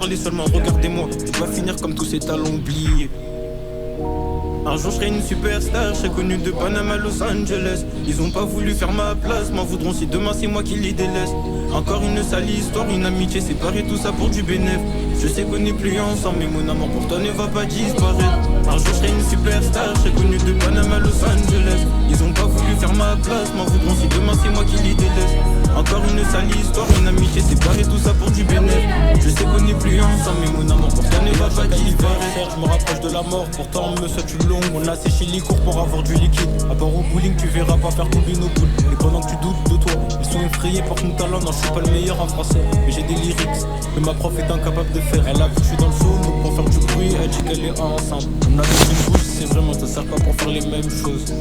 Parlez seulement, regardez-moi, je vais finir comme tous ces talents oubliés. Un jour je serai une superstar, je serai connu de Panama à Los Angeles. Ils ont pas voulu faire ma place, m'en voudront si demain c'est moi qui les délaisse. Encore une sale histoire, une amitié séparée, tout ça pour du bénéf. Je sais qu'on n'est plus ensemble, mais mon amour pour toi ne va pas disparaître. Un jour je serai une superstar, je serai connu de Panama à Los Angeles. Ils ont pas voulu faire ma place, m'en voudront si demain c'est moi qui les délaisse. Encore une sale histoire, une amitié séparée, tout ça pour du bénéf. Je sais qu'on n'est plus ensemble, mais mon amour pour toi ne va pas disparaître. Je me rapproche de la mort, pourtant on me souhaite une longue. On a séché les cours pour avoir du liquide. À part au bowling, tu verras pas faire tomber nos boules. Et pendant que tu doutes de toi, ils sont effrayés par ton talent. Non, je suis pas le meilleur en français, mais j'ai des lyrics que ma prof est incapable de faire. Elle a vu que je suis dans le saut, donc pour faire du bruit, elle dit qu'elle est enceinte. On a tous une bouche, c'est vraiment, ça sert pas pour faire les mêmes choses.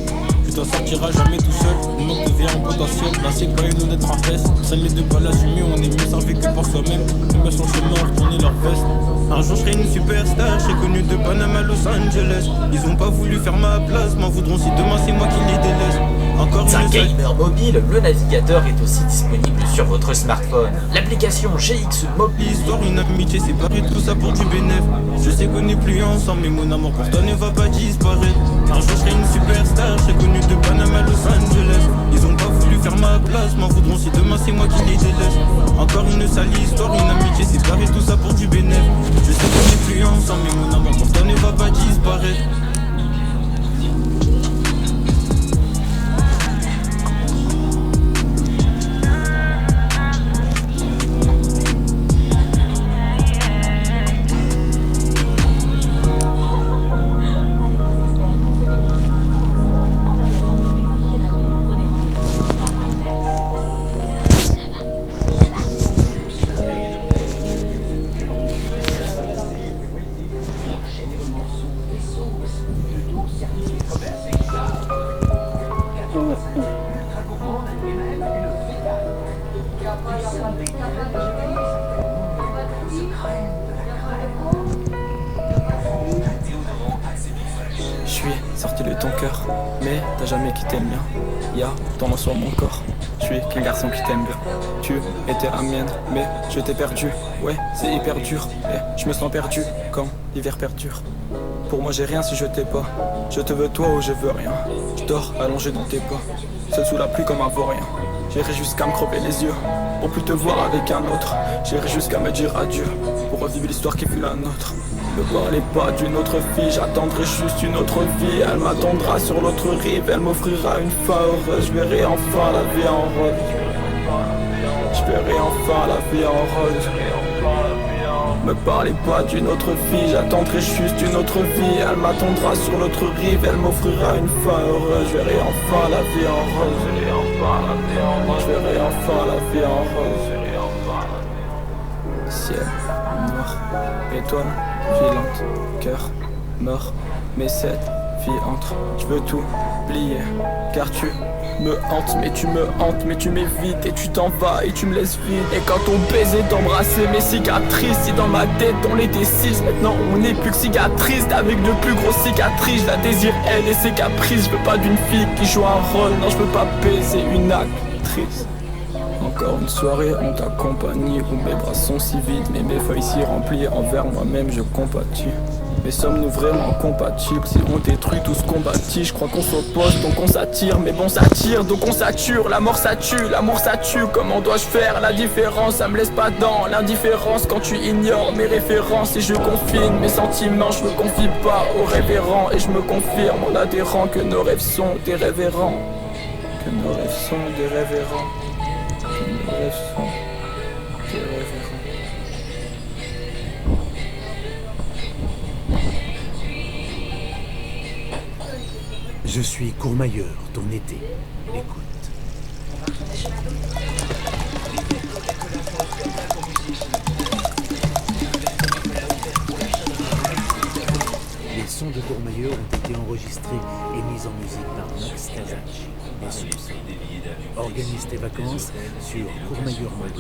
Tu t'en sortiras jamais tout seul, le manque devient un potentiel. Là c'est pas une honnête tristesse, ça m'est de pas l'assumer. On est mieux servi que par soi-même. Les mecs sont chez moi, retourner leur veste. Un jour je serai une superstar, je serai connu de Panama à Los Angeles. Ils ont pas voulu faire ma place, m'en voudront si demain c'est moi qui les délaisse. Encore une gamer mobile, le navigateur est aussi disponible sur votre smartphone. L'application GX Mobile. Histoire, une amitié séparée, tout ça pour du bénéf. Je sais qu'on n'est plus ensemble, mais mon amour pour toi ne va pas disparaître. Un jour je serai une superstar, je serai connu de Panama à Los Angeles. Ils ont pas voulu faire ma place, m'en voudront si demain c'est moi qui les délaisse. Encore une sale histoire, une amitié séparée, tout ça pour du bénéf. Je sais qu'on n'est plus ensemble, mais mon amour pour toi ne va pas disparaître. Je suis sorti de ton cœur, mais t'as jamais quitté le mien. Y'a ton nom sur mon corps. Je suis qu'un garçon qui t'aime bien. Tu étais la mienne, mais je t'ai perdu. Ouais, c'est hyper dur, mais je me sens perdu quand l'hiver perdure. Pour moi j'ai rien si je t'ai pas. Je te veux toi ou je veux rien. Je dors allongé dans tes pas, seul sous la pluie comme un vaurien. J'irai jusqu'à me crever les yeux pour plus te voir avec un autre. J'irai jusqu'à me dire adieu pour revivre l'histoire qui fut la nôtre. Ne parlez pas d'une autre fille, j'attendrai juste une autre vie. Elle m'attendra sur l'autre rive, elle m'offrira une fin heureuse. Je verrai enfin la vie en rose. Je verrai enfin la vie en rose. Me parlez pas d'une autre fille, j'attendrai juste une autre vie. Elle m'attendra sur l'autre rive, elle m'offrira une fin heureuse. Je verrai enfin la vie en rose. Je verrai enfin la vie en rose. Ciel noir, étoile filante, cœur mort, mais cette vie entre. Je veux tout oublier, car tu me hantes, mais tu me hantes, mais tu m'évites et tu t'en vas et tu me laisses vide. Et quand on baisait d'embrasser mes cicatrices, si dans ma tête on était six, maintenant on n'est plus que cicatrices. Avec de plus grosses cicatrices, je la désire elle et ses caprices. Je veux pas d'une fille qui joue un rôle, non je veux pas baiser une actrice. Encore une soirée en ta compagnie où mes bras sont si vides, mais mes feuilles si remplies envers moi-même je compatis. Mais sommes-nous vraiment compatibles si on détruit tout ce qu'on bâtit? Je crois qu'on s'oppose donc on s'attire, mais bon ça tire donc on sature. La mort ça tue, l'amour ça tue, comment dois-je faire la différence? Ça me laisse pas dans l'indifférence quand tu ignores mes références. Et je confine mes sentiments, je me confie pas aux révérends. Et je me confirme en adhérant que nos rêves sont des révérends. Que nos rêves sont des révérends. Que nos rêves sont des révérends. Je suis Courmayeur, ton été. Écoute. Les sons de Courmayeur ont été enregistrés et mis en musique par Max Kazach. Les soupçons. Organise tes vacances sur courmayeur.com.